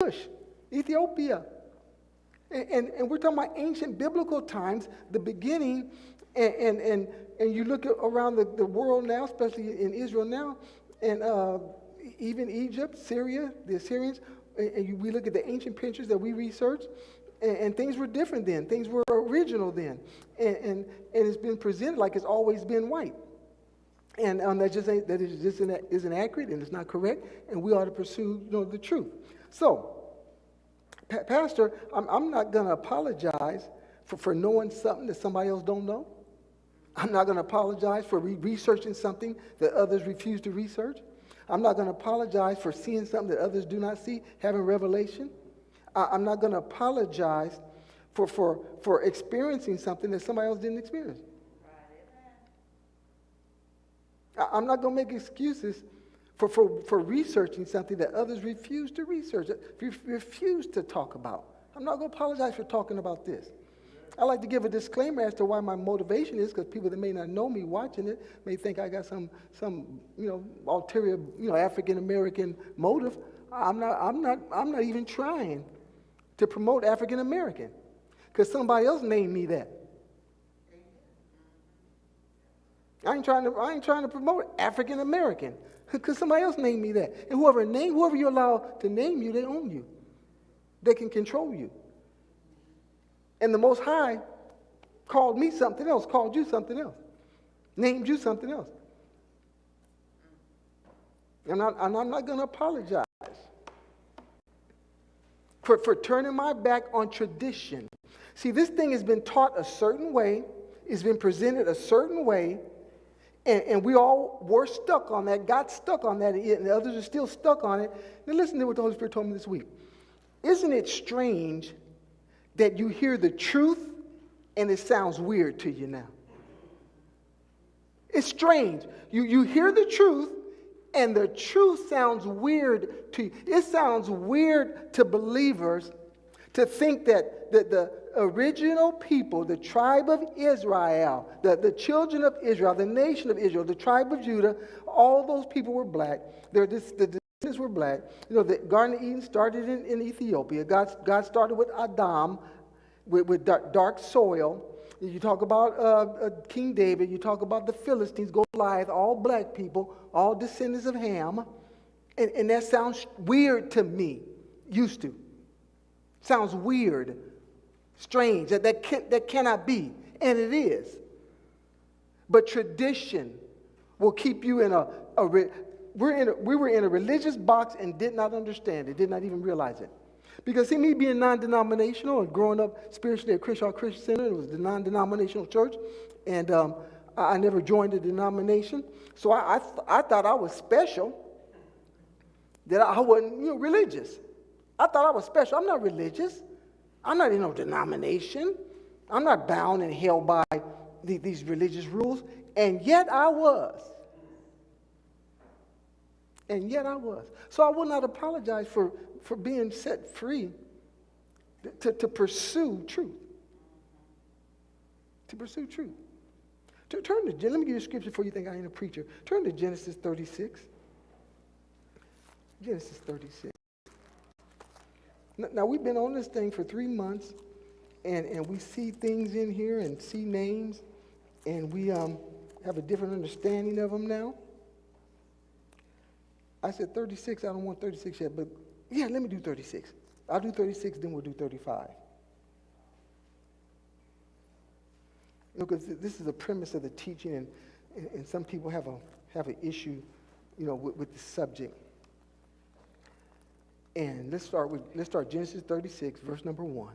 Cush, Ethiopia. And we're talking about ancient biblical times, the beginning, and you look around the world now, especially in Israel now, and even Egypt, Syria, the Assyrians, and we look at the ancient pictures that we researched, and things were different then. Things were original then. And it's been presented like it's always been white. And that isn't accurate, and it's not correct, and we ought to pursue the truth. So, Pastor, I'm not going to apologize for knowing something that somebody else don't know. I'm not going to apologize for researching something that others refuse to research. I'm not going to apologize for seeing something that others do not see, having revelation. I'm not going to apologize for experiencing something that somebody else didn't experience. I'm not going to make excuses for researching something that others refuse to research, refuse to talk about. I'm not going to apologize for talking about this. I like to give a disclaimer as to why my motivation is, because people that may not know me watching it may think I got some ulterior African American motive. I'm not even trying to promote African American, because somebody else named me that. I ain't trying to promote African American, because somebody else named me that. And whoever you allow to name you, they own you. They can control you. And the Most High called me something else, called you something else, named you something else. And I'm not going to apologize for turning my back on tradition. See, this thing has been taught a certain way, it's been presented a certain way, and we all were stuck on that, got stuck on that, and others are still stuck on it. Now listen to what the Holy Spirit told me this week. Isn't it strange that you hear the truth and it sounds weird to you now? It's strange. You hear the truth and the truth sounds weird to you. It sounds weird to believers to think that the original people, the tribe of Israel, the children of Israel, the nation of Israel, the tribe of Judah, all those people were black. The descendants were black. The Garden of Eden started in Ethiopia. God started with Adam, with dark soil. You talk about King David. You talk about the Philistines, Goliath, all black people, all descendants of Ham. And that sounds weird to me. Used to. Sounds weird. Strange. That cannot be. And it is. But tradition will keep you in we were in a religious box and did not understand it, did not even realize it. Because see, me being non-denominational and growing up spiritually at Christian Center, it was the non-denominational church, and I never joined a denomination. So I thought I was special, that I wasn't religious. I thought I was special. I'm not religious. I'm not in no denomination. I'm not bound and held by these religious rules. And yet I was. And yet I was. So I will not apologize for being set free to pursue truth. To pursue truth. Let me give you a scripture before you think I ain't a preacher. Turn to Genesis 36. Genesis 36. Now we've been on this thing for 3 months, and we see things in here and see names, and we have a different understanding of them now. I said 36. I don't want 36 yet, but yeah, let me do 36. I'll do 36, then we'll do 35. Because this is the premise of the teaching, and some people have an issue, with the subject. And let's start Genesis 36, verse number 1.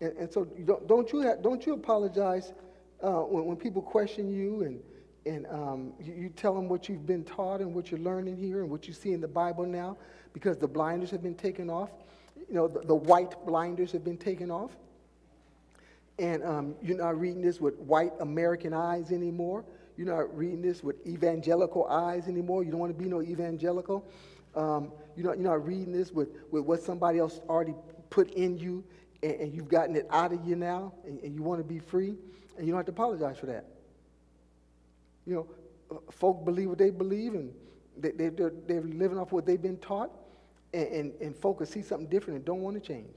And so don't you apologize when people question you and you tell them what you've been taught and what you're learning here and what you see in the Bible now, because the blinders have been taken off. The white blinders have been taken off. And you're not reading this with white American eyes anymore. You're not reading this with evangelical eyes anymore. You don't want to be no evangelical. You're not reading this with what somebody else already put in you, and you've gotten it out of you now, and you want to be free, and you don't have to apologize for that. folk believe what they believe, and they're living off what they've been taught, and folk see something different and don't want to change.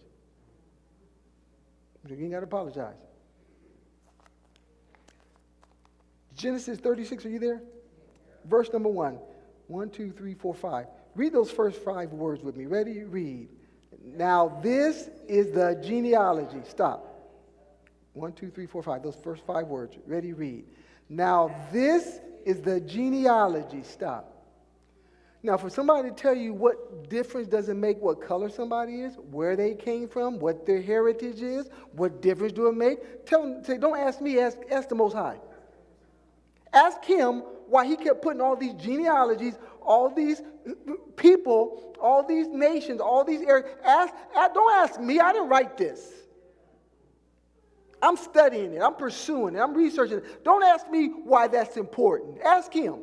You ain't got to apologize. Genesis 36, are you there? Verse number 1. 1, 2, 3, 4, 5. Read those first 5 words with me. Ready? Read. Now this is the genealogy. Stop. 1, 2, 3, 4, 5. Those first 5 words. Ready? Read. Now this is the genealogy. Stop. Now, for somebody to tell you what difference does it make what color somebody is, where they came from, what their heritage is, what difference do it make, tell them, say, don't ask me, ask the Most High. Ask him why he kept putting all these genealogies, all these people, all these nations, all these areas. Don't ask me. I didn't write this. I'm studying it. I'm pursuing it. I'm researching it. Don't ask me why that's important. Ask him.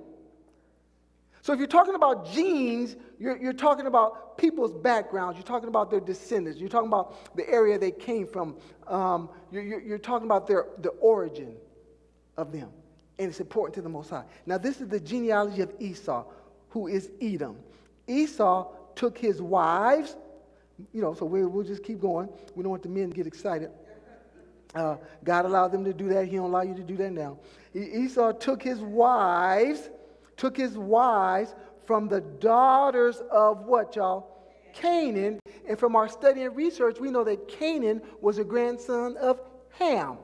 So if you're talking about genes, you're talking about people's backgrounds. You're talking about their descendants. You're talking about the area they came from. You're talking about the origin of them. And it's important to the Most High. Now, this is the genealogy of Esau, who is Edom. Esau took his wives, so we'll just keep going. We don't want the men to get excited. God allowed them to do that. He don't allow you to do that now. Esau took his wives from the daughters of what, y'all? Canaan. And from our study and research, we know that Canaan was a grandson of Ham,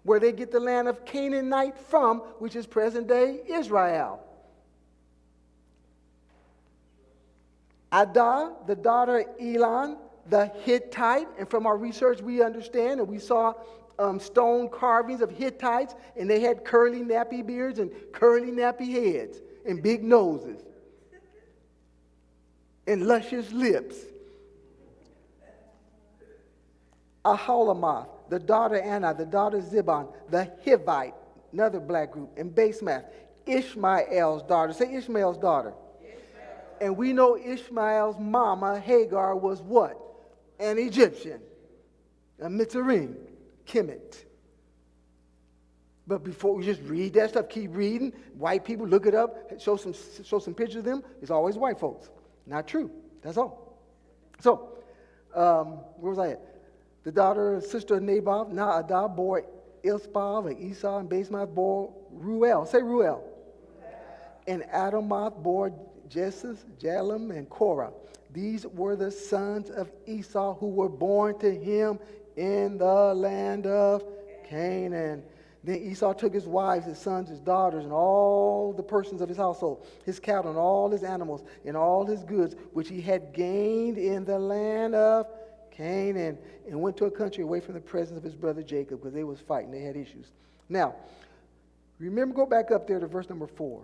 where they get the land of Canaanite from, which is present-day Israel. Adah, the daughter of Elon, the Hittite, and from our research we understand, and we saw stone carvings of Hittites, and they had curly nappy beards and curly nappy heads and big noses and luscious lips. Aholimath, the daughter of Anna, the daughter of Zibon, the Hivite, another black group, and Basemath, Ishmael's daughter. Say Ishmael's daughter. Ishmael. And we know Ishmael's mama, Hagar, was what? An Egyptian. A Mitzrayim, Kemet. But before we just read that stuff, keep reading. White people, look it up, show some pictures of them. It's always white folks. Not true. That's all. So, where was I at? The daughter, sister of Naboth, Naadah, bore Ilspah, and Esau, and Basemath bore Ruel. Say Ruel. And Adamoth bore Jessus, Jalem, and Korah. These were the sons of Esau who were born to him in the land of Canaan. Then Esau took his wives, his sons, his daughters, and all the persons of his household, his cattle, and all his animals, and all his goods, which he had gained in the land of Canaan, and went to a country away from the presence of his brother Jacob, because they was fighting. They had issues. Now, remember, go back up there to verse number 4.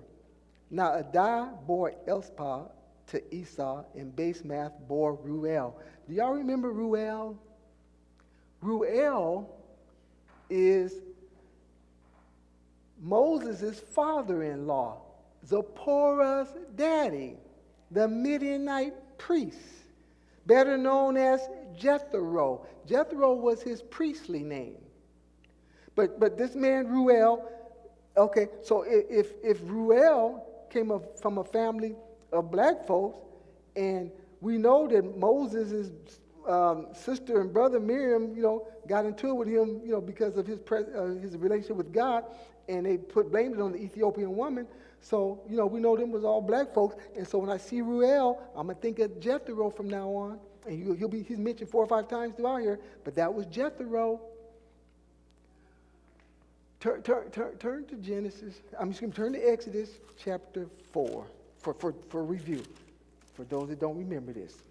Now, Adah bore Elspah to Esau, and Basemath bore Ruel. Do y'all remember Ruel? Ruel is Moses' father-in-law, Zipporah's daddy, the Midianite priest, better known as Jethro. Jethro was his priestly name. But this man Ruel, okay, so if Ruel came from a family of black folks, and we know that Moses' sister and brother Miriam, got into it with him, because of his relationship with God, and they blamed it on the Ethiopian woman. So, we know them was all black folks. And so when I see Ruel, I'm going to think of Jethro from now on. And he's mentioned 4 or 5 times throughout here, but that was Jethro. Turn to Genesis. I'm just going to turn to Exodus chapter 4 for review, for those that don't remember this.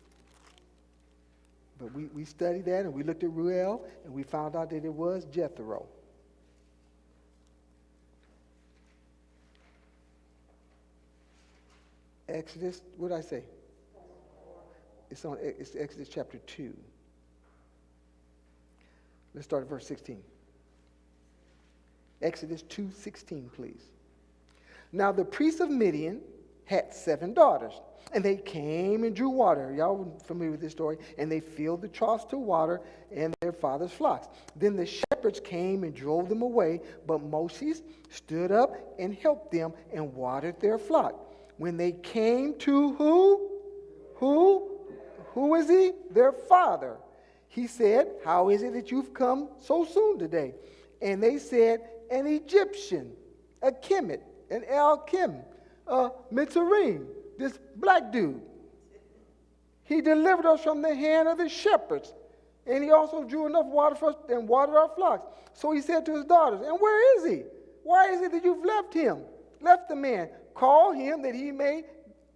But we studied that, and we looked at Ruel, and we found out that it was Jethro. Exodus, what did I say? It's Exodus chapter 2. Let's start at verse 16. Exodus 2:16, please. Now the priest of Midian had 7 daughters, And they came and drew water. Y'all familiar with this story? And they filled the troughs to water and their father's flocks. Then the shepherds came and drove them away, but Moses stood up and helped them and watered their flock. When they came to who? Who is he? Their father. He said, how is it that you've come so soon today? And they said, an Egyptian, a Kemet, an El-Kim, a Mitzrayim, this black dude. He delivered us from the hand of the shepherds. And he also drew enough water for us and watered our flocks. So he said to his daughters, and where is he? Why is it that you've left him? Left the man. Call him that he may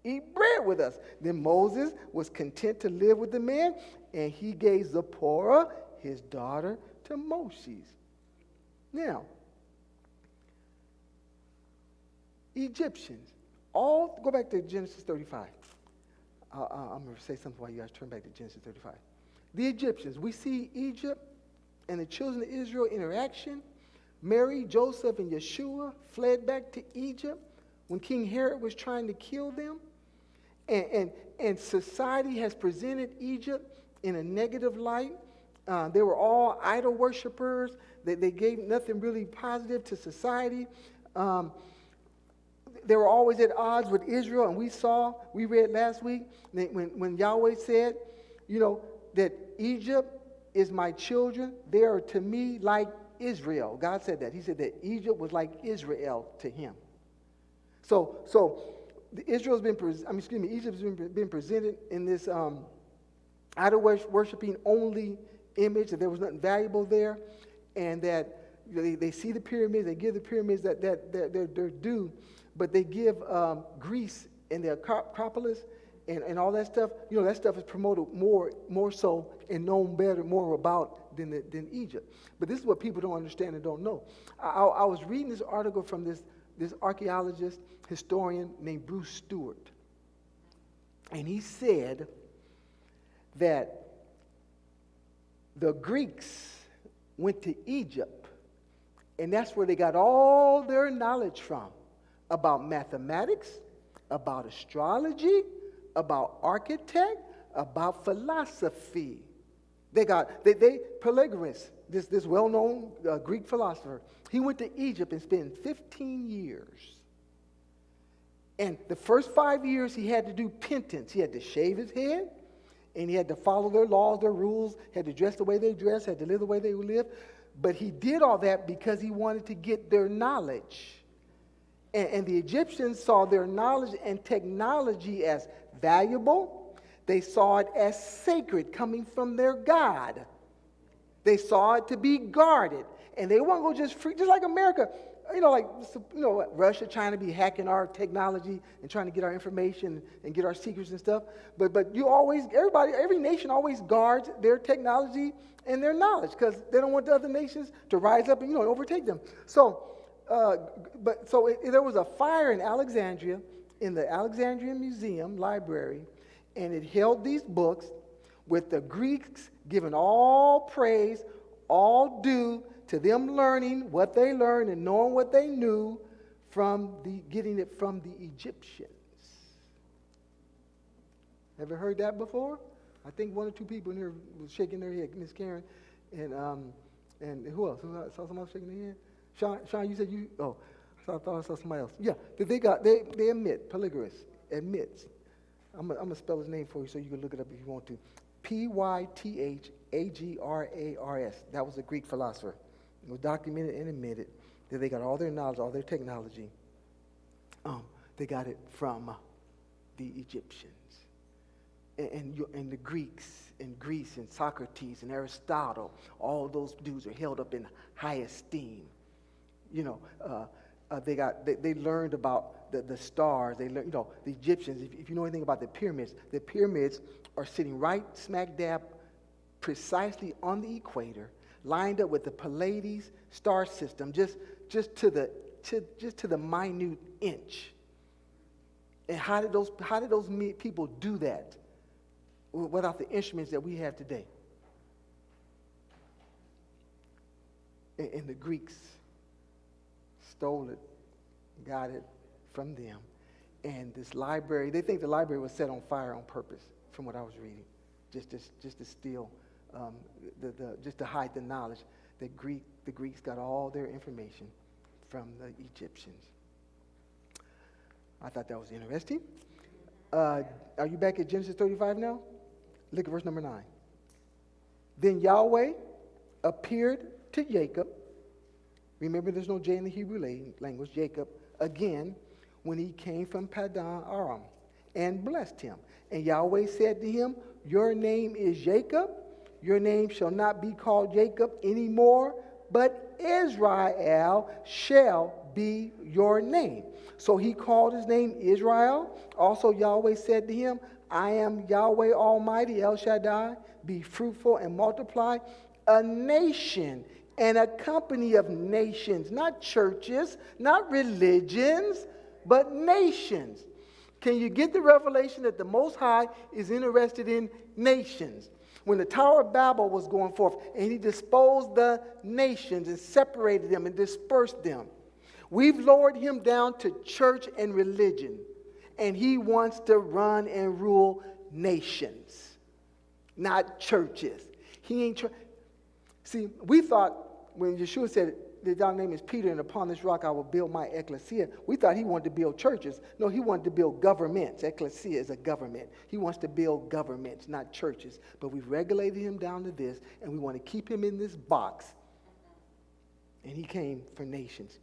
eat bread with us. Then Moses was content to live with the man, and he gave Zipporah, his daughter, to Moses. Now, Egyptians, all go back to Genesis 35. I'm going to say something while you guys turn back to Genesis 35. The Egyptians, we see Egypt and the children of Israel interaction. Mary, Joseph, and Yeshua fled back to Egypt when King Herod was trying to kill them. And society has presented Egypt in a negative light. They were all idol worshipers. They gave nothing really positive to society. They were always at odds with Israel. And we read last week when Yahweh said, that Egypt is my children. They are to me like Israel. God said that. He said that Egypt was like Israel to him. So Egypt's been presented in this idol worshiping only image, that there was nothing valuable there, and that they see the pyramids, they give the pyramids that they're due, but they give Greece and the Acropolis and all that stuff. That stuff is promoted more so and known more about than Egypt. But this is what people don't understand and don't know. I was reading this article from this archaeologist, historian named Bruce Stewart. And he said that the Greeks went to Egypt, and that's where they got all their knowledge from about mathematics, about astrology, about architect, about philosophy. They Pythagoras, this well-known Greek philosopher, he went to Egypt and spent 15 years. And the first 5 years he had to do penance. He had to shave his head, and he had to follow their laws, their rules, had to dress the way they dressed, had to live the way they lived. But he did all that because he wanted to get their knowledge. And the Egyptians saw their knowledge and technology as valuable. They saw it as sacred, coming from their God. They saw it to be guarded. And they weren't going to just free, just like America. Russia, China be hacking our technology and trying to get our information and get our secrets and stuff. But every nation always guards their technology and their knowledge because they don't want the other nations to rise up and overtake them. There was a fire in Alexandria, in the Alexandrian Museum Library, and it held these books with the Greeks giving all praise, all due to them learning what they learned and knowing what they knew getting it from the Egyptians. Ever heard that before? I think one or two people in here was shaking their head, Miss Karen, and who else? I saw someone else shaking their head. Sean, you said you. Oh, I thought I saw somebody else. Yeah, they admit. Pythagoras admits. I'm gonna spell his name for you so you can look it up if you want to. Pythagoras. That was a Greek philosopher. It was documented and admitted that they got all their knowledge, all their technology. They got it from the Egyptians. And the Greeks and Greece and Socrates and Aristotle, all those dudes are held up in high esteem. They learned about the stars. They learned, the Egyptians. If you know anything about the pyramids are sitting right smack dab, precisely on the equator, lined up with the Pleiades star system, just to the minute inch. And how did those people do that without the instruments that we have today? And the Greeks stole it, got it from them, And this library, they think the library was set on fire on purpose, from what I was reading, just to steal, just to hide the knowledge that the Greeks got all their information from the Egyptians. I thought that was interesting. Are you back at Genesis 35 now? Look at verse number 9. Then Yahweh appeared to Jacob. Remember, there's no J in the Hebrew language. Jacob, again, when he came from Paddan Aram, and blessed him. And Yahweh said to him, your name is Jacob. Your name shall not be called Jacob anymore, but Israel shall be your name. So he called his name Israel. Also Yahweh said to him, I am Yahweh Almighty, El Shaddai. Be fruitful and multiply. A nation and a company of nations, not churches, not religions, but nations. Can you get the revelation that the Most High is interested in nations? When the Tower of Babel was going forth and he disposed the nations and separated them and dispersed them, we've lowered him down to church and religion. And he wants to run and rule nations, not churches. He ain't See, we thought when Yeshua said, thy name is Peter, and upon this rock I will build my ecclesia, we thought he wanted to build churches. No, he wanted to build governments. Ecclesia is a government. He wants to build governments, not churches. But we've regulated him down to this, and we want to keep him in this box. And he came for nations.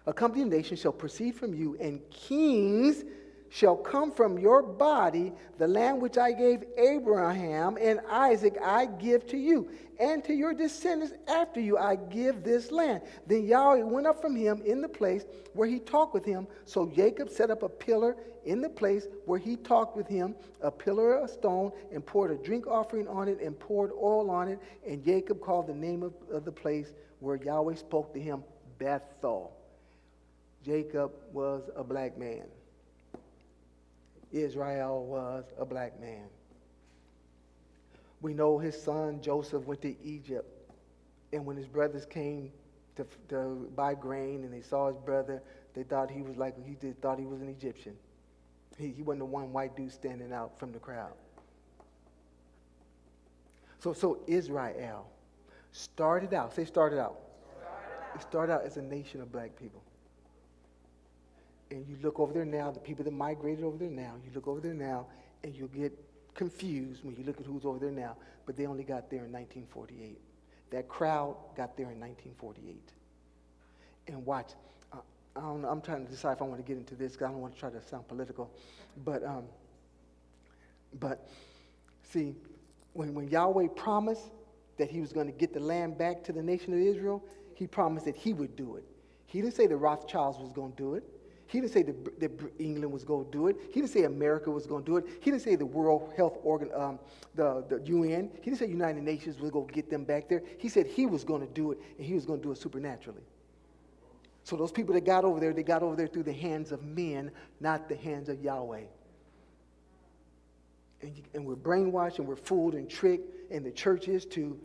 A company of nations shall proceed from you, and kings shall come from your body. The land which I gave Abraham and Isaac I give to you, and to your descendants after you I give this land. Then Yahweh went up from him in the place where he talked with him. So Jacob set up a pillar in the place where he talked with him, a pillar of stone, and poured a drink offering on it and poured oil on it. And Jacob called the name of the place where Yahweh spoke to him Bethel. Jacob was a black man. Israel was a black man. We know his son Joseph went to Egypt, and when his brothers came to buy grain and they saw his brother, they thought he was thought he was an Egyptian. He wasn't the one white dude standing out from the crowd. So Israel started out. Say started out. It started out as a nation of black people. And you look over there now, the people that migrated over there now, you look over there now, and you'll get confused when you look at who's over there now. But they only got there in 1948. That crowd got there in 1948. And watch, I don't know, I'm trying to decide if I want to get into this because I don't want to try to sound political. But see, when Yahweh promised that he was going to get the land back to the nation of Israel, he promised that he would do it. He didn't say the Rothschilds was going to do it. He didn't say that England was going to do it. He didn't say America was going to do it. He didn't say the World Health Organ, the UN. He didn't say United Nations was going to get them back there. He said he was going to do it, and he was going to do it supernaturally. So those people that got over there, they got over there through the hands of men, not the hands of Yahweh. And we're brainwashed, and we're fooled and tricked, and the church is to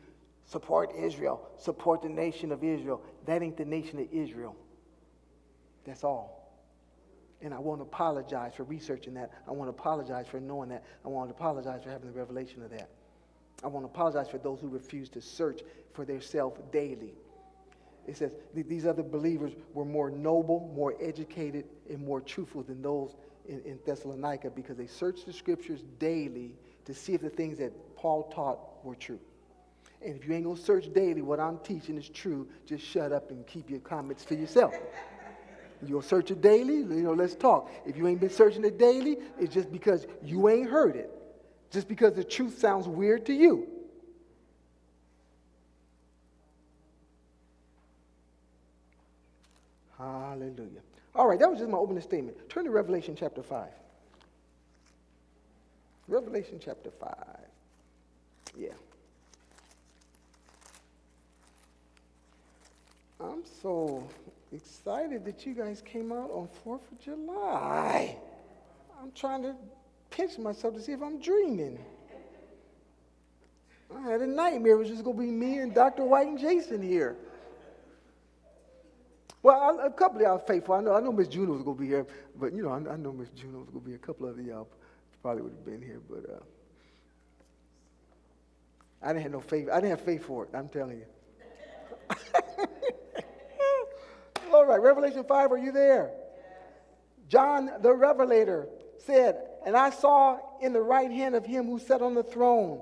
support Israel, support the nation of Israel. That ain't the nation of Israel. That's all. And I want to apologize for researching that. I want to apologize for knowing that. I want to apologize for having the revelation of that. I want to apologize for those who refuse to search for their self daily. It says these other believers were more noble, more educated, and more truthful than those in Thessalonica because they searched the scriptures daily to see if the things that Paul taught were true. And if you ain't going to search daily what I'm teaching is true, just shut up and keep your comments to yourself. You'll search it daily, let's talk. If you ain't been searching it daily, it's just because you ain't heard it. Just because the truth sounds weird to you. Hallelujah. All right, that was just my opening statement. Turn to Revelation chapter 5. Revelation chapter 5. Yeah. I'm so excited that you guys came out on 4th of July. I'm trying to pinch myself to see if I'm dreaming. I had a nightmare. It was just going to be me and Dr. White and Jason here. Well, a couple of y'all faithful. I know Miss Juno was going to be here, but, I know Miss Juno was going to be here. A couple of y'all probably would have been here, but I didn't have no faith. I didn't have faith for it, I'm telling you. All right, Revelation 5, are you there? John the Revelator said, and I saw in the right hand of him who sat on the throne.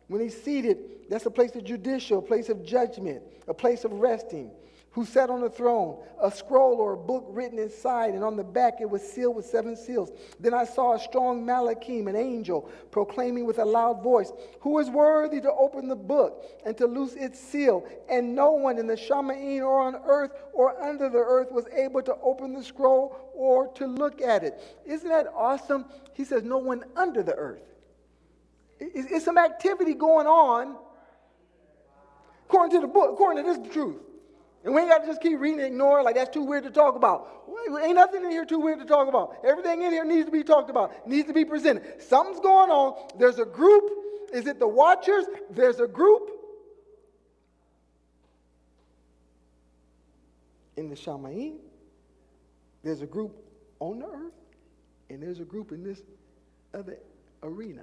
When he's seated, that's a place of judicial, a place of judgment, a place of resting. Who sat on the throne, a scroll or a book written inside, and on the back it was sealed with 7 seals. Then I saw a strong malachim, an angel, proclaiming with a loud voice, who is worthy to open the book and to loose its seal? And no one in the Shamaim or on earth or under the earth was able to open the scroll or to look at it. Isn't that awesome? He says no one under the earth. It's some activity going on according to the book, according to this truth. And we ain't got to just keep reading and ignore it like that's too weird to talk about. Ain't nothing in here too weird to talk about. Everything in here needs to be talked about, needs to be presented. Something's going on. There's a group. Is it the watchers? There's a group in the Shamaim. There's a group on the earth. And there's a group in this other arena.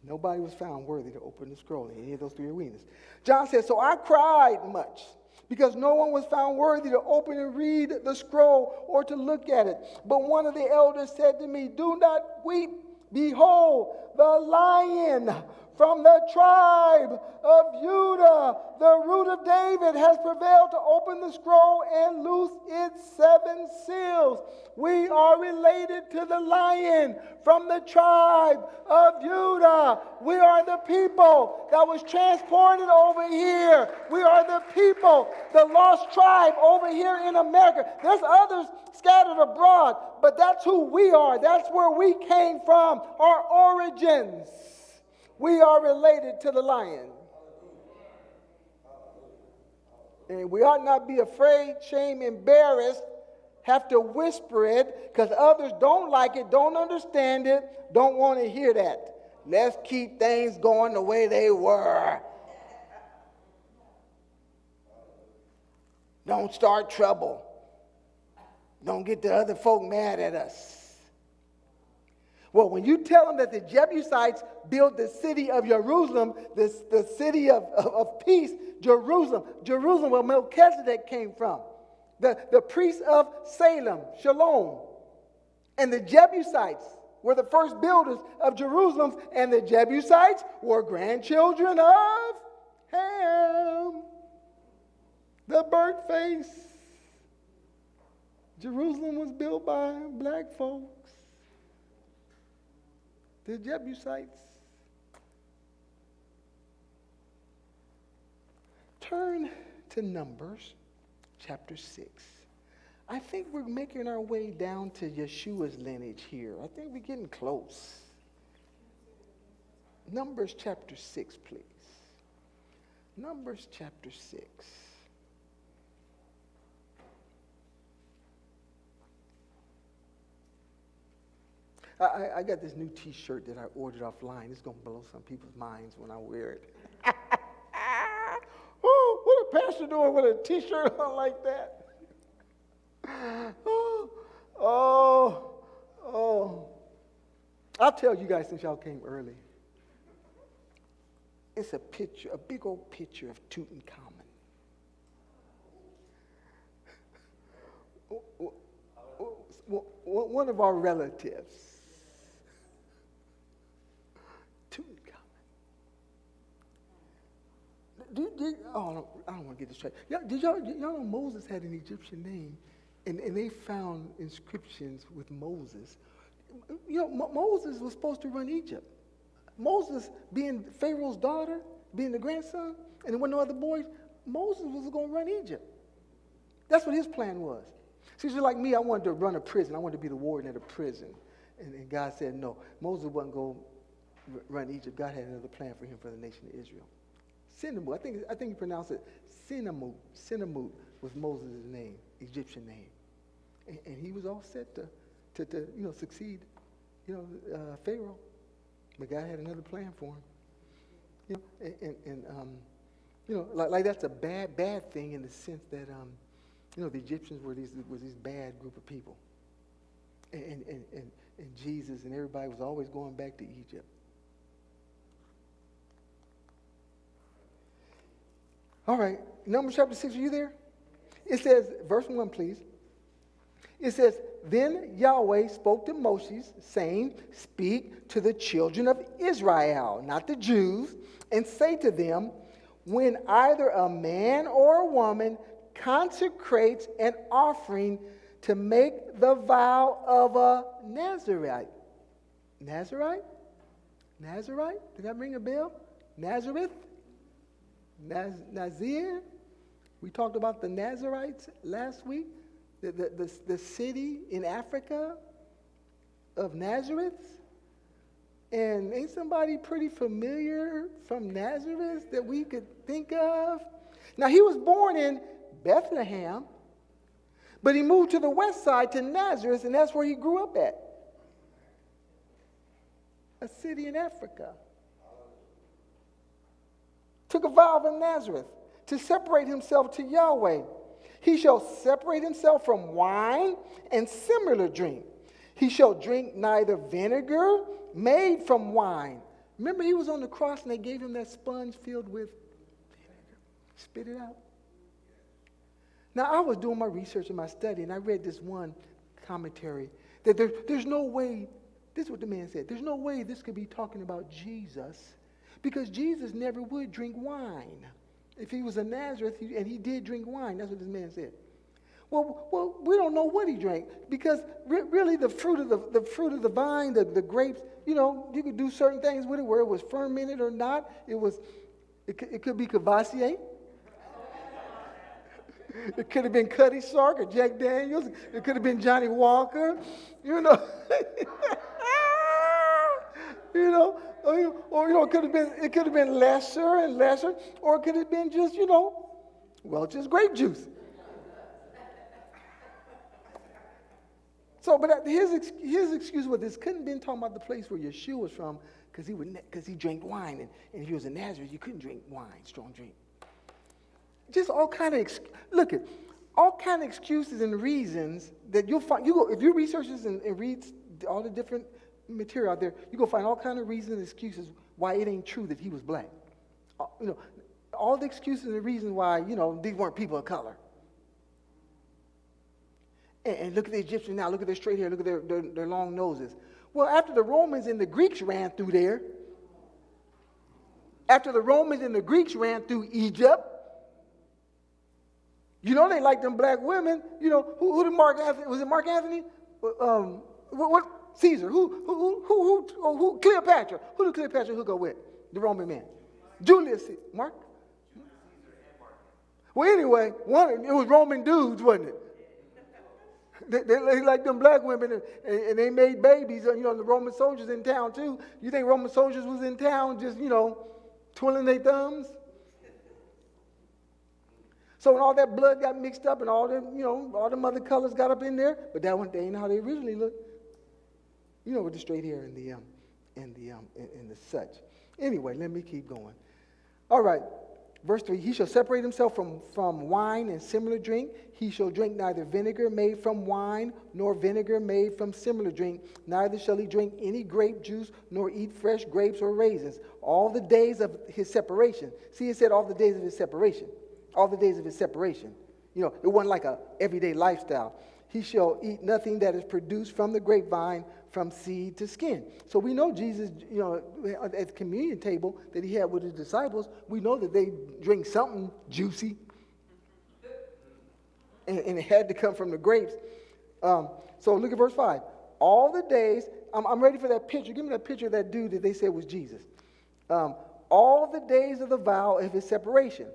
Nobody was found worthy to open the scroll in any of those 3 arenas. John says, so I cried much, because no one was found worthy to open and read the scroll or to look at it. But one of the elders said to me, do not weep. Behold, the Lion from the tribe of Judah, the root of David, has prevailed to open the scroll and loose its 7 seals. We are related to the Lion from the tribe of Judah. We are the people that was transported over here. We are the people, the lost tribe over here in America. There's others scattered abroad, but that's who we are. That's where we came from, our origins. We are related to the Lion. And we ought not be afraid, shame, embarrassed, have to whisper it because others don't like it, don't understand it, don't want to hear that. Let's keep things going the way they were. Don't start trouble. Don't get the other folk mad at us. Well, when you tell them that the Jebusites built the city of Jerusalem, the city of peace, Jerusalem where Melchizedek came from, the priest of Salem, Shalom, and the Jebusites were the first builders of Jerusalem, and the Jebusites were grandchildren of Ham, the burnt face. Jerusalem was built by black folks. The Jebusites. Turn to Numbers chapter 6. I think we're making our way down to Yeshua's lineage here. I think we're getting close. Numbers chapter 6, please. Numbers chapter 6. I got this new T-shirt that I ordered offline. It's going to blow some people's minds when I wear it. Oh, what a pastor doing with a T-shirt on like that? Oh. I'll tell you guys since y'all came early. It's a picture, a big old picture of Tutankhamun. One of our relatives. I don't want to get distracted. Did y'all know Moses had an Egyptian name, and they found inscriptions with Moses. Moses was supposed to run Egypt. Moses, being Pharaoh's daughter, being the grandson, and there were no other boys, Moses was going to run Egypt. That's what his plan was. See, just like me, I wanted to run a prison. I wanted to be the warden at a prison. And God said no. Moses wasn't going to run Egypt. God had another plan for him for the nation of Israel. Sinamut. I think you pronounce it Sinamut. Sinamut was Moses' name, Egyptian name. And he was all set to succeed, Pharaoh. But God had another plan for him. Like that's a bad thing in the sense that You know, the Egyptians was this bad group of people. And Jesus and everybody was always going back to Egypt. All right, Numbers chapter 6, are you there? It says, verse 1, please. It says, then Yahweh spoke to Moses, saying, speak to the children of Israel, not the Jews, and say to them, when either a man or a woman consecrates an offering to make the vow of a Nazarite. Nazarite? Nazarite? Did that ring a bell? Nazareth? Nazir? We talked about the Nazarites last week. The city in Africa of Nazareth. And ain't somebody pretty familiar from Nazareth that we could think of? Now, he was born in Bethlehem, but he moved to the west side to Nazareth, and that's where he grew up at. A city in Africa. Took a vow of Nazareth to separate himself to Yahweh. He shall separate himself from wine and similar drink. He shall drink neither vinegar made from wine. Remember, he was on the cross and they gave him that sponge filled with vinegar. Spit it out. Now, I was doing my research and my study, and I read this one commentary that there's no way, this is what the man said, there's no way this could be talking about Jesus, because Jesus never would drink wine. If he was a Nazareth, and he did drink wine, that's what this man said. Well, we don't know what he drank, because really the fruit of the vine, the grapes, you know, you could do certain things with it, where it was fermented or not. It could be Cavassier. It could have been Cuddy Sark or Jack Daniels. It could have been Johnny Walker. You know, or it could have been lesser and lesser, or it could have been just just grape juice. So, but his excuse was this couldn't have been talking about the place where Yeshua was from, because he drank wine, and if he was in Nazareth, you couldn't drink wine, strong drink. Just all kind of excuses and reasons that you'll find. If you research this and read all the different material out there, you go find all kind of reasons and excuses why it ain't true that he was black. All the excuses and the reasons why these weren't people of color. And look at the Egyptians now. Look at their straight hair. Look at their long noses. Well, after the Romans and the Greeks ran through there, after the Romans and the Greeks ran through Egypt, they liked them black women. Who did Mark Anthony? Was it Mark Anthony? What Caesar? Who? Cleopatra. Who did Cleopatra hook up with? The Roman man. Julius. Mark. Well, anyway, it was Roman dudes, wasn't it? They liked them black women, and they made babies. The Roman soldiers in town too. You think Roman soldiers was in town just twiddling their thumbs? So when all that blood got mixed up and all the other colors got up in there, but that one, they ain't how they originally looked. With the straight hair and the such. Anyway, let me keep going. All right, verse 3, he shall separate himself from wine and similar drink. He shall drink neither vinegar made from wine, nor vinegar made from similar drink. Neither shall he drink any grape juice, nor eat fresh grapes or raisins. All the days of his separation. See, it said all the days of his separation. All the days of his separation. It wasn't like a everyday lifestyle. He shall eat nothing that is produced from the grapevine, from seed to skin. So we know Jesus, at the communion table that he had with his disciples, we know that they drink something juicy. And it had to come from the grapes. So look at verse 5. All the days, I'm ready for that picture. Give me that picture of that dude that they said was Jesus. All the days of the vow of his separation.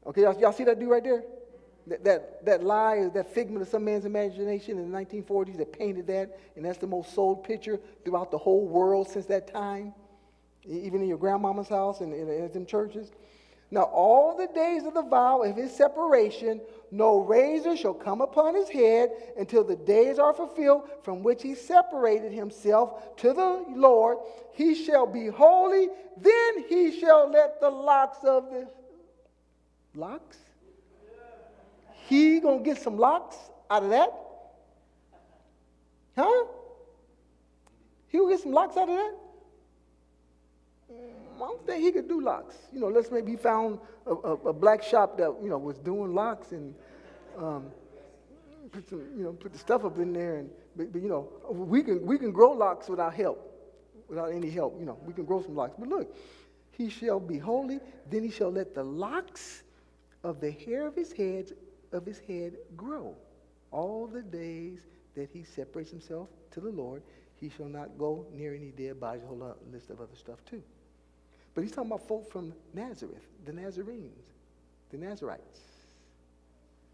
Okay, y'all see that dude right there? That lie is that figment of some man's imagination in the 1940s that painted that, and that's the most sold picture throughout the whole world since that time, even in your grandmama's house and in them churches. Now, all the days of the vow of his separation, no razor shall come upon his head until the days are fulfilled from which he separated himself to the Lord. He shall be holy, then he shall let the locks of the... Locks? he going to get some locks out of that? Huh? He will get some locks out of that? I don't think he could do locks. Let's maybe he found a black shop that, was doing locks and put the stuff up in there. But we can grow locks without help, without any help. We can grow some locks. But look, he shall be holy, then he shall let the locks of the hair of his head grow. All the days that he separates himself to the Lord, he shall not go near any dead bodies. A whole list of other stuff too. But he's talking about folk from Nazareth, the Nazarenes, the Nazarites.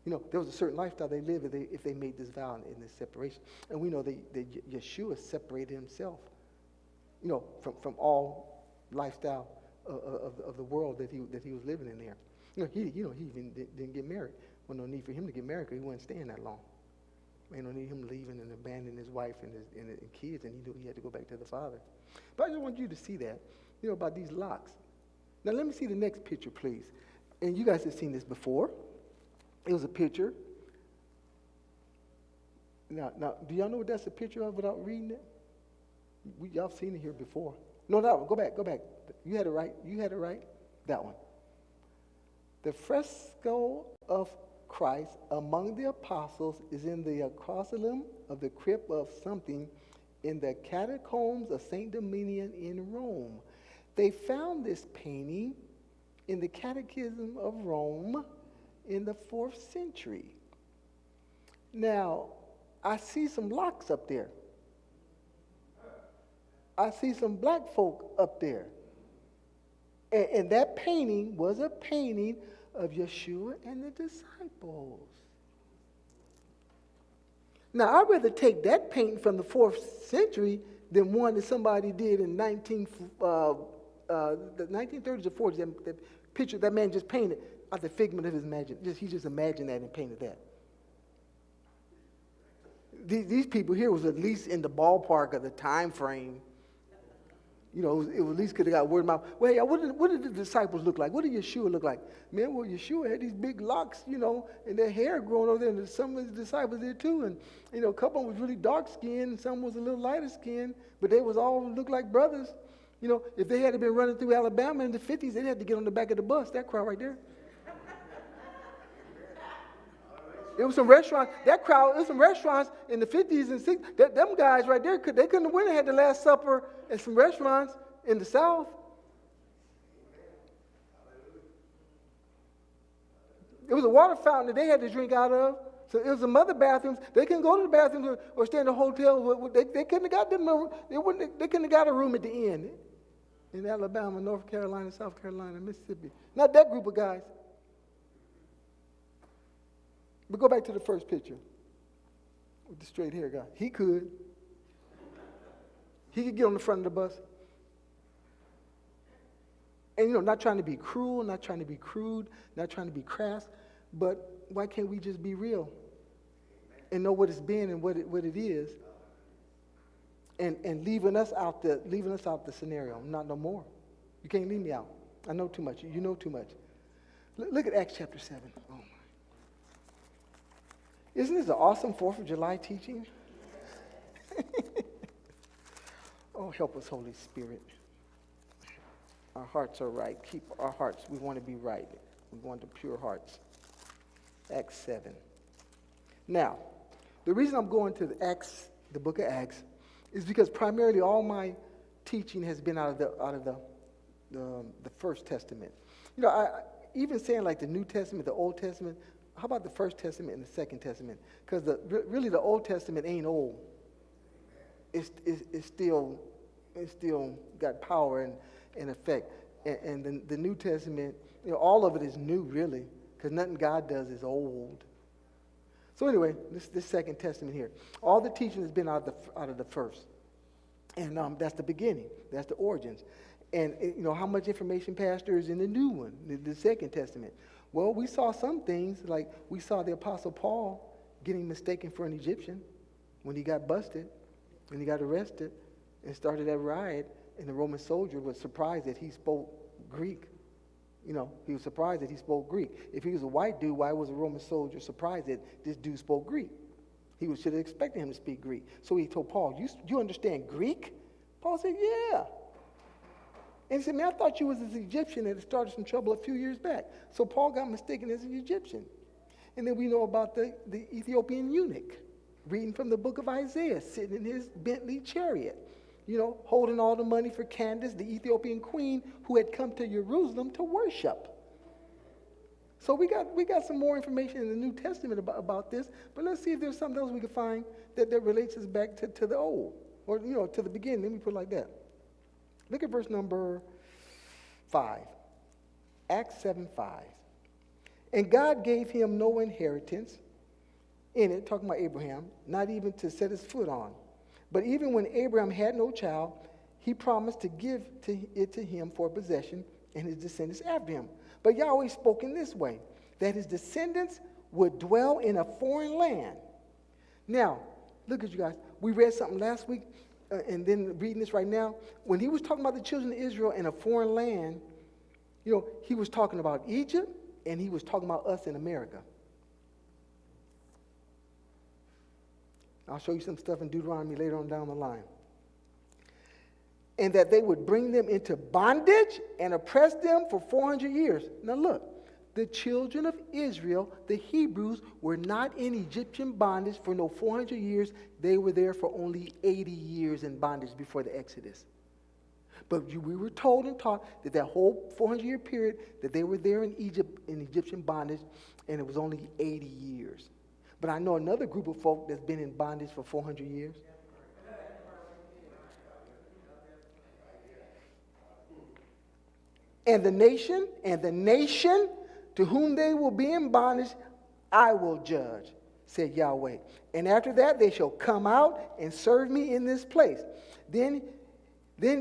There was a certain lifestyle they lived if they made this vow in this separation. And we know that Yeshua separated himself, from all lifestyle of the world that he was living in there. He even didn't get married. Well, no need for him to get married because he wasn't staying that long. Ain't no need him leaving and abandoning his wife and kids, and he knew he had to go back to the Father. But I just want you to see that, about these locks. Now, let me see the next picture, please. And you guys have seen this before. It was a picture. Now, do y'all know what that's a picture of without reading it? Y'all have seen it here before. No, that one. Go back. You had it right. That one. The fresco of Christ among the apostles is in the acrostium of the crypt of something in the catacombs of St. Dominian in Rome. They found this painting in the Catechism of Rome in the 4th century. Now, I see some locks up there. I see some black folk up there. And that painting was a painting of Yeshua and the disciples. Now, I'd rather take that painting from the 4th century than one that somebody did in the 1930s or 40s. That picture that man just painted out the figment of his imagination. He just imagined that and painted that. These people here was at least in the ballpark of the time frame. It at least could have got word of mouth. Well, hey, what did the disciples look like? What did Yeshua look like? Man, well, Yeshua had these big locks, and their hair growing over there, and some of his disciples did too. And, a couple of them was really dark-skinned, and some was a little lighter-skinned, but they was all looked like brothers. If they had been running through Alabama in the 50s, they'd have to get on the back of the bus, that crowd right there. It was some restaurants. That crowd, it was some restaurants in the 50s and 60s. Them guys right there, they couldn't have went and had the Last Supper at some restaurants in the South. It was a water fountain that they had to drink out of. So it was some other bathrooms. They couldn't go to the bathrooms or stay in a hotel. They couldn't have got them. They couldn't have got a room at the inn in Alabama, North Carolina, South Carolina, Mississippi. Not that group of guys. But go back to the first picture with the straight hair guy. He could get on the front of the bus. And, not trying to be cruel, not trying to be crude, not trying to be crass, but why can't we just be real and know what it's been and what it is, and leaving us out the scenario? Not no more. You can't leave me out. I know too much. You know too much. Look at Acts chapter 7. Oh my. Isn't this an awesome 4th of July teaching? Oh, help us, Holy Spirit. Our hearts are right. Keep our hearts. We want to be right. We want the pure hearts. Acts 7. Now, the reason I'm going to the book of Acts, is because primarily all my teaching has been out of the First Testament. Even saying like the New Testament, the Old Testament. How about the First Testament and the Second Testament? Because really the Old Testament ain't old. It's still got power and effect. And the New Testament, all of it is new, really, because nothing God does is old. So anyway, this Second Testament here, all the teaching has been out of the first, and that's the beginning. That's the origins. And how much information, Pastor, is in the new one, the Second Testament? Well, we saw some things, like we saw the Apostle Paul getting mistaken for an Egyptian when he got busted, when he got arrested and started that riot, and the Roman soldier was surprised that he spoke Greek. He was surprised that he spoke Greek. If he was a white dude, why was a Roman soldier surprised that this dude spoke Greek? Should have expected him to speak Greek. So he told Paul, you understand Greek? Paul said, yeah. And he said, man, I thought you was this Egyptian that had started some trouble a few years back. So Paul got mistaken as an Egyptian. And then we know about the Ethiopian eunuch, reading from the book of Isaiah, sitting in his Bentley chariot, holding all the money for Candace, the Ethiopian queen who had come to Jerusalem to worship. So we got some more information in the New Testament about this, but let's see if there's something else we can find that relates us back to the old, or to the beginning. Let me put it like that. Look at verse number 5. Acts 7:5. And God gave him no inheritance in it, talking about Abraham, not even to set his foot on. But even when Abraham had no child, he promised to give it to him for possession and his descendants after him. But Yahweh spoke in this way, that his descendants would dwell in a foreign land. Now, look at you guys. We read something last week, and then reading this right now. When he was talking about the children of Israel in a foreign land, he was talking about Egypt, and he was talking about us in America. I'll show you some stuff in Deuteronomy later on down the line. And that they would bring them into bondage and oppress them for 400 years. Now look, the children of Israel, the Hebrews, were not in Egyptian bondage for no 400 years. They were there for only 80 years in bondage before the Exodus. But we were told and taught that whole 400-year period that they were there in Egypt, in Egyptian bondage, and it was only 80 years. But I know another group of folk that's been in bondage for 400 years. And the nation to whom they will be in bondage, I will judge, said Yahweh. And after that, they shall come out and serve me in this place. Then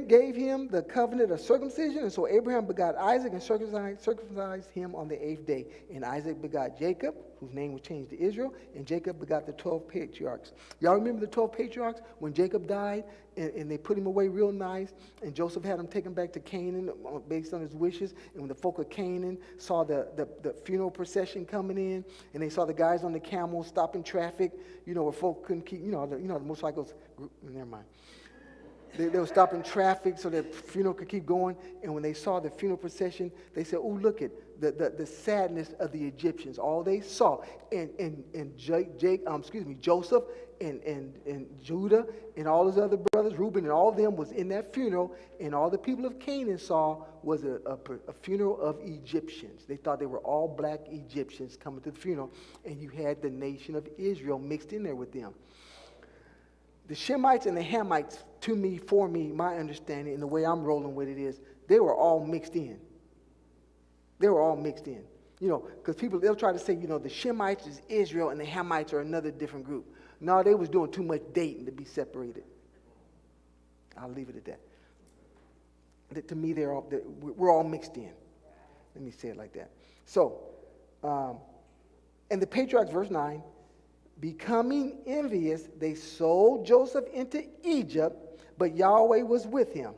gave him the covenant of circumcision. And so Abraham begot Isaac and circumcised him on the 8th day. And Isaac begot Jacob, whose name was changed to Israel. And Jacob begot the 12 patriarchs. Y'all remember the 12 patriarchs? When Jacob died and they put him away real nice. And Joseph had him taken back to Canaan based on his wishes. And when the folk of Canaan saw the funeral procession coming in. And they saw the guys on the camels stopping traffic. Where folk couldn't keep, the motorcycles. Never mind. They were stopping traffic so the funeral could keep going. And when they saw the funeral procession, they said, oh, look at the sadness of the Egyptians. All they saw. And Joseph and Judah and all his other brothers, Reuben and all of them was in that funeral. And all the people of Canaan saw was a funeral of Egyptians. They thought they were all black Egyptians coming to the funeral. And you had the nation of Israel mixed in there with them. The Shemites and the Hamites, for me, my understanding and the way I'm rolling with it is, they were all mixed in. They were all mixed in. Because they'll try to say, the Shemites is Israel and the Hamites are another different group. No, they was doing too much dating to be separated. I'll leave it at that. To me, we're all mixed in. Let me say it like that. So, and the patriarchs, verse 9, becoming envious, they sold Joseph into Egypt, but Yahweh was with him.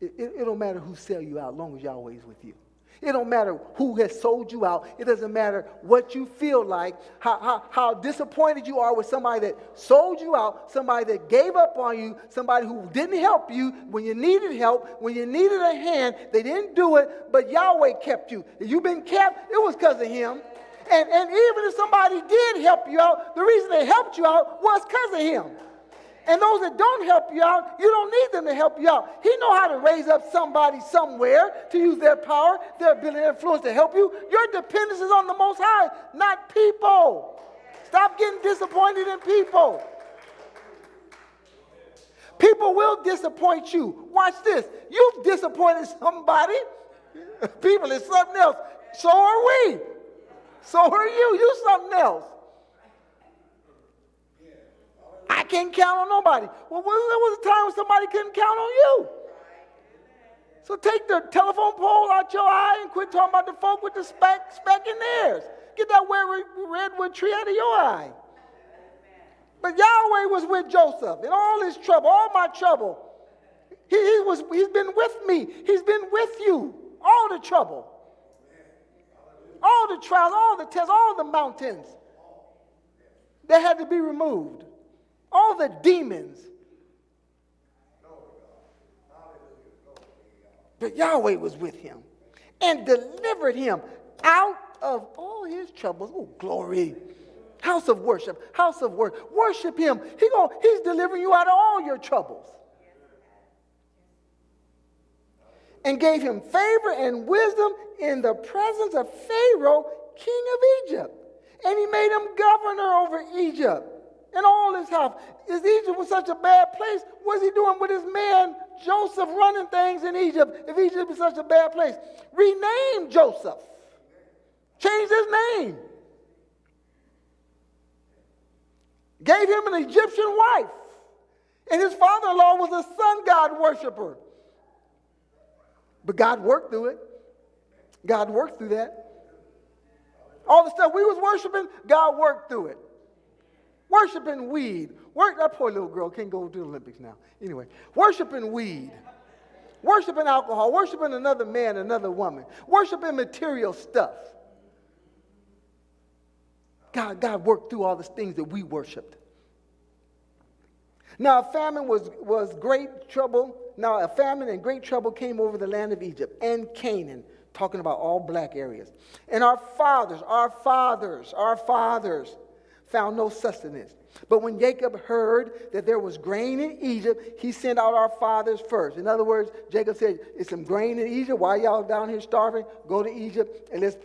It don't matter who sell you out, as long as Yahweh is with you. It don't matter who has sold you out. It doesn't matter what you feel like, how disappointed you are with somebody that sold you out, somebody that gave up on you, somebody who didn't help you when you needed help, when you needed a hand. They didn't do it, but Yahweh kept you. If you've been kept, it was because of him. And even if somebody did help you out, the reason they helped you out was because of him. And those that don't help you out, you don't need them to help you out. He know how to raise up somebody somewhere to use their power, their ability and influence to help you. Your dependence is on the Most High, not people. Stop getting disappointed in people. People will disappoint you. Watch this. You've disappointed somebody. People is something else. So are we. So are you. You something else. I can't count on nobody. Well, there was a time when somebody couldn't count on you. So take the telephone pole out your eye and quit talking about the folk with the speck in theirs. Get that redwood tree out of your eye. But Yahweh was with Joseph in all his trouble, all my trouble. He's been with me. He's been with you. all the trouble, all the trials, all the tests, all the mountains that had to be removed, all the demons. But Yahweh was with him and delivered him out of all his troubles. Oh, glory. House of worship, house of worship. Worship him. He's delivering you out of all your troubles. And gave him favor and wisdom in the presence of Pharaoh, king of Egypt. And he made him governor over Egypt and all his house. Is Egypt was such a bad place? What's he doing with his man Joseph running things in Egypt if Egypt is such a bad place? Rename Joseph. Change his name. Gave him an Egyptian wife. And his father-in-law was a sun god worshiper. But God worked through it. God worked through that. All the stuff we was worshiping, God worked through it. Worshiping weed. That poor little girl can't go to the Olympics now. Anyway, worshiping weed. Worshiping alcohol. Worshiping another man, another woman. Worshiping material stuff. God worked through all the things that we worshiped. Now a famine was great trouble. Now a famine and great trouble came over the land of Egypt and Canaan, talking about all black areas. And our fathers found no sustenance. But when Jacob heard that there was grain in Egypt, he sent out our fathers first. In other words, Jacob said, "It's some grain in Egypt. Why y'all down here starving? Go to Egypt and let's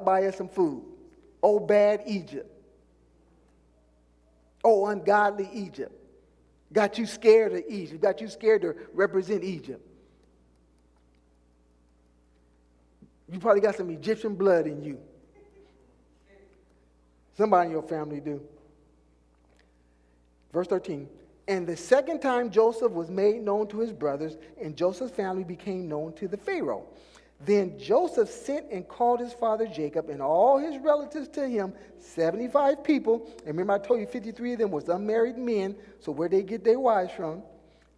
buy us some food." Oh, bad Egypt. Oh, ungodly Egypt. Got you scared of Egypt. Got you scared to represent Egypt. You probably got some Egyptian blood in you. Somebody in your family do. Verse 13. And the second time Joseph was made known to his brothers, and Joseph's family became known to the Pharaoh. Then Joseph sent and called his father Jacob and all his relatives to him, 75 people. And remember I told you 53 of them was unmarried men. So where they get their wives from?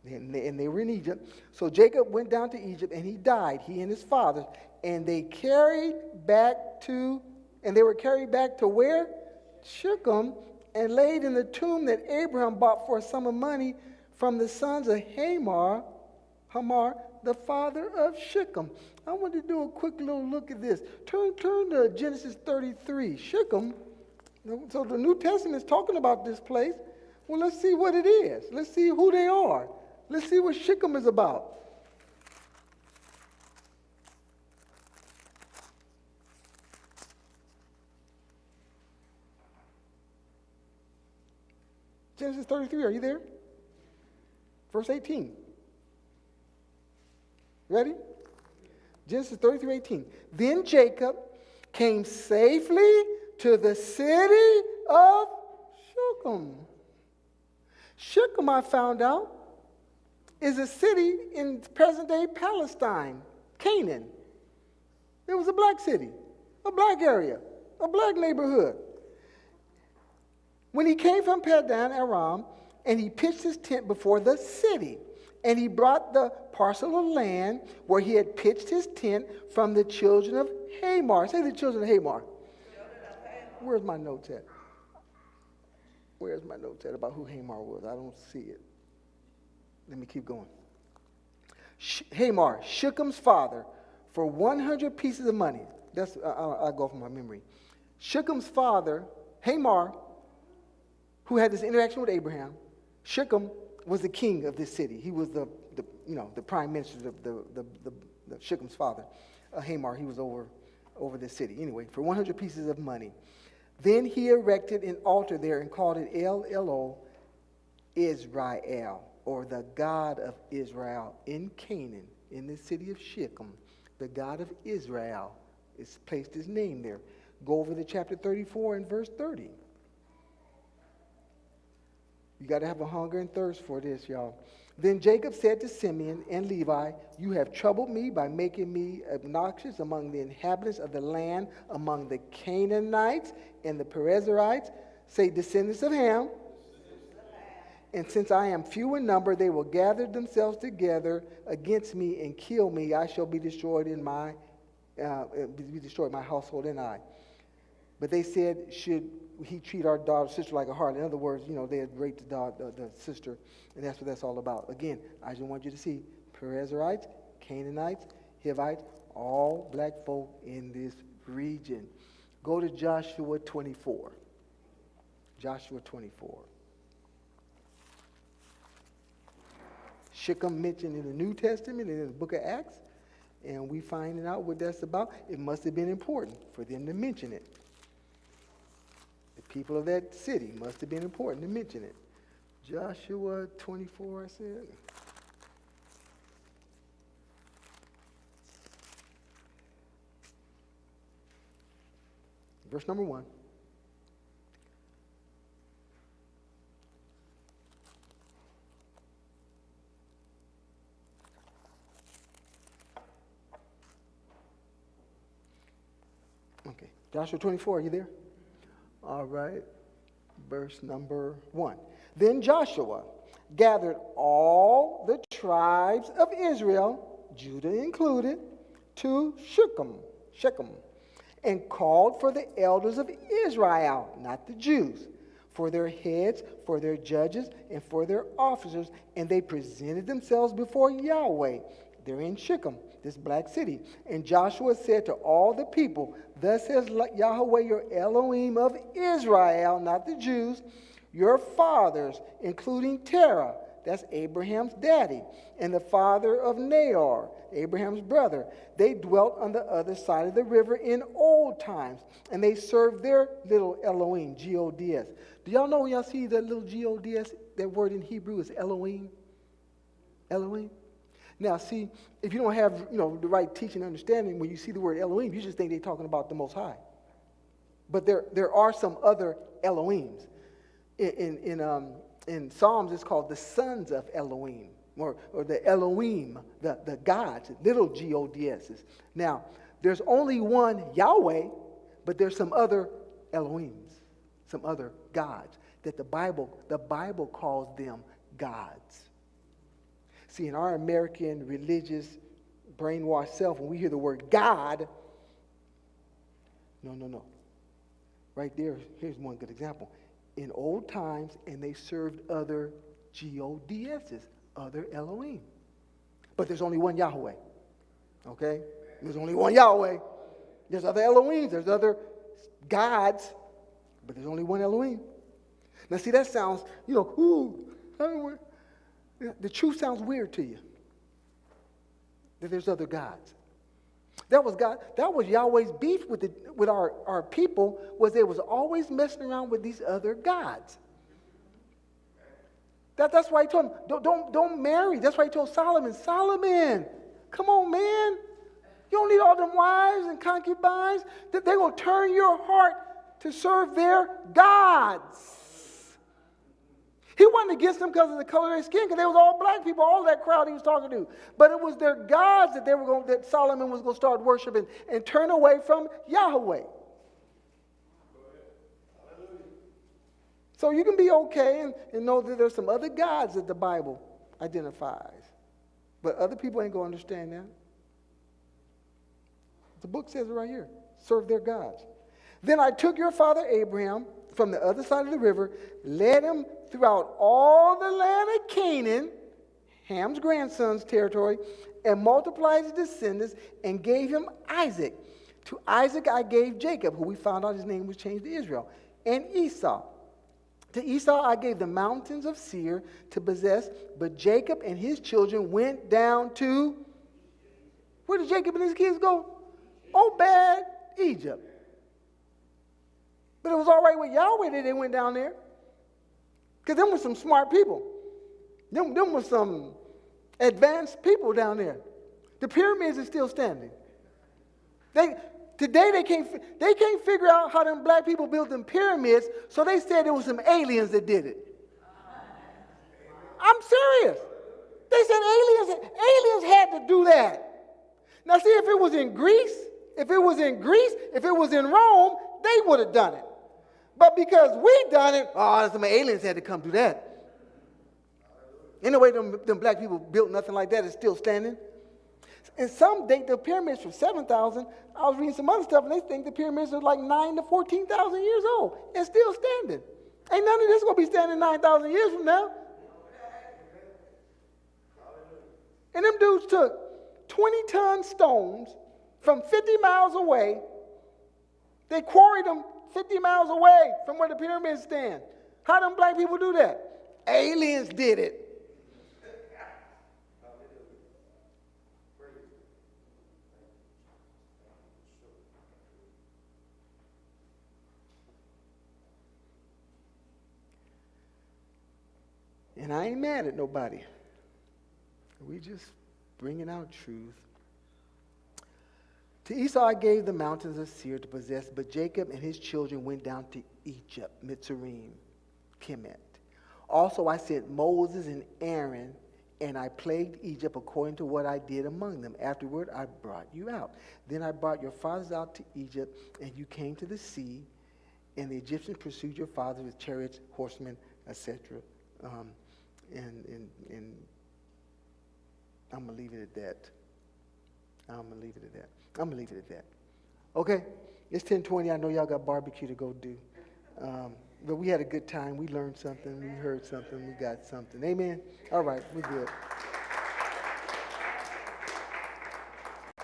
And they were in Egypt. So Jacob went down to Egypt and he died, he and his fathers. And they were carried back to where? Shechem, and laid in the tomb that Abraham bought for a sum of money from the sons of Hamor, the father of Shechem. I want to do a quick little look at this. Turn to Genesis 33. Shechem. So the New Testament is talking about this place. Well, let's see what it is. Let's see who they are. Let's see what Shechem is about. Genesis 33, are you there? Verse 18. Ready? Genesis 33:18. Then Jacob came safely to the city of Shechem. Shechem, I found out, is a city in present-day Palestine, Canaan. It was a black city, a black area, a black neighborhood. When he came from Padan Aram, and he pitched his tent before the city, and he brought the parcel of land where he had pitched his tent from the children of Hamor. Say the children of Hamor. Where's my notes at? Where's my notes at about who Hamor was? I don't see it. Let me keep going. Hamor, Shechem's father, for 100 pieces of money. That's I'll go from my memory. Shechem's father, Hamor, who had this interaction with Abraham. Shechem was the king of this city. He was the prime minister of the Shechem's father. Hamor, he was over this city. Anyway, for 100 pieces of money. Then he erected an altar there and called it El Elo Israel, or the God of Israel, in Canaan, in the city of Shechem. The God of Israel is placed his name there. Go over to chapter 34 and verse 30. You got to have a hunger and thirst for this, y'all. Then Jacob said to Simeon and Levi, "You have troubled me by making me obnoxious among the inhabitants of the land, among the Canaanites and the Perizzites," say descendants of Ham, And since I am few in number, they will gather themselves together against me and kill me. I shall be destroyed my household and I. But they said, should he treat our daughter, sister like a harlot? In other words, they had raped the sister, and that's what that's all about. Again, I just want you to see Perizzites, Canaanites, Hivites, all black folk in this region. Go to Joshua 24. Joshua 24. Shechem mentioned in the New Testament and in the book of Acts, and we finding out what that's about. It must have been important for them to mention it. The people of that city must have been important to mention it. Joshua 24, I said. Verse number 1. Okay, Joshua 24, are you there? All right, verse number 1. Then Joshua gathered all the tribes of Israel, Judah included, to Shechem, and called for the elders of Israel, not the Jews, for their heads, for their judges, and for their officers, and they presented themselves before Yahweh. They're in Shechem, this black city. And Joshua said to all the people, thus says Yahweh, your Elohim of Israel, not the Jews, your fathers, including Terah, that's Abraham's daddy, and the father of Nahor, Abraham's brother. They dwelt on the other side of the river in old times, and they served their little Elohim, G-O-D-S. Do y'all know when y'all see that little G-O-D-S, that word in Hebrew is Elohim? Elohim? Now, see, if you don't have, the right teaching and understanding, when you see the word Elohim, you just think they're talking about the Most High. But there are some other Elohims. In Psalms, it's called the sons of Elohim, or the Elohim, the gods, little G-O-D-S's. Now, there's only one Yahweh, but there's some other Elohims, some other gods, that the Bible calls them gods. See, in our American religious brainwashed self, when we hear the word God, no. Right there, here's one good example. In old times, and they served other G-O-D-S's, other Elohim. But there's only one Yahweh, okay? There's only one Yahweh. There's other Elohims, there's other gods, but there's only one Elohim. Now, see, that sounds, the truth sounds weird to you, that there's other gods. That was Yahweh's beef with our people, was they was always messing around with these other gods. That's why he told him, don't marry. That's why he told Solomon, come on, man. You don't need all them wives and concubines. They're going to turn your heart to serve their gods. He wasn't against them because of the color of their skin, because they was all black people, all that crowd he was talking to. But it was their gods that Solomon was going to start worshiping and turn away from Yahweh. So you can be okay and know that there's some other gods that the Bible identifies. But other people ain't going to understand that. The book says it right here. Serve their gods. Then I took your father Abraham from the other side of the river, led him throughout all the land of Canaan, Ham's grandson's territory, and multiplied his descendants, and gave him Isaac. To Isaac I gave Jacob, who we found out his name was changed to Israel, and Esau. To Esau I gave the mountains of Seir to possess, but Jacob and his children went down to, where did Jacob and his kids go? Obed, Egypt. But it was all right with Yahweh that they went down there. Because them were some smart people. Them were some advanced people down there. The pyramids are still standing. Today they can't figure out how them black people built them pyramids, so they said it was some aliens that did it. I'm serious. They said aliens had to do that. Now see, if it was in Greece, if it was in Rome, they would have done it. But because we done it, some aliens had to come do that. Anyway, them black people built nothing like that. It's still standing. And some date the pyramids from 7,000. I was reading some other stuff, and they think the pyramids are like 9,000 to 14,000 years old and still standing. Ain't none of this going to be standing 9,000 years from now. And them dudes took 20-ton stones from 50 miles away. They quarried them 50 miles away from where the pyramids stand. How them black people do that? Aliens did it. And I ain't mad at nobody. We just bringing out truth. To Esau I gave the mountains of Seir to possess, but Jacob and his children went down to Egypt, Mitzrayim, Kemet. Also I sent Moses and Aaron, and I plagued Egypt according to what I did among them. Afterward I brought you out. Then I brought your fathers out to Egypt, and you came to the sea, and the Egyptians pursued your fathers with chariots, horsemen, etc. And I'm going to leave it at that. I'm going to leave it at that. Okay, it's 10:20. I know y'all got barbecue to go do. But we had a good time. We learned something. We heard something. We got something. Amen? All right, we're good.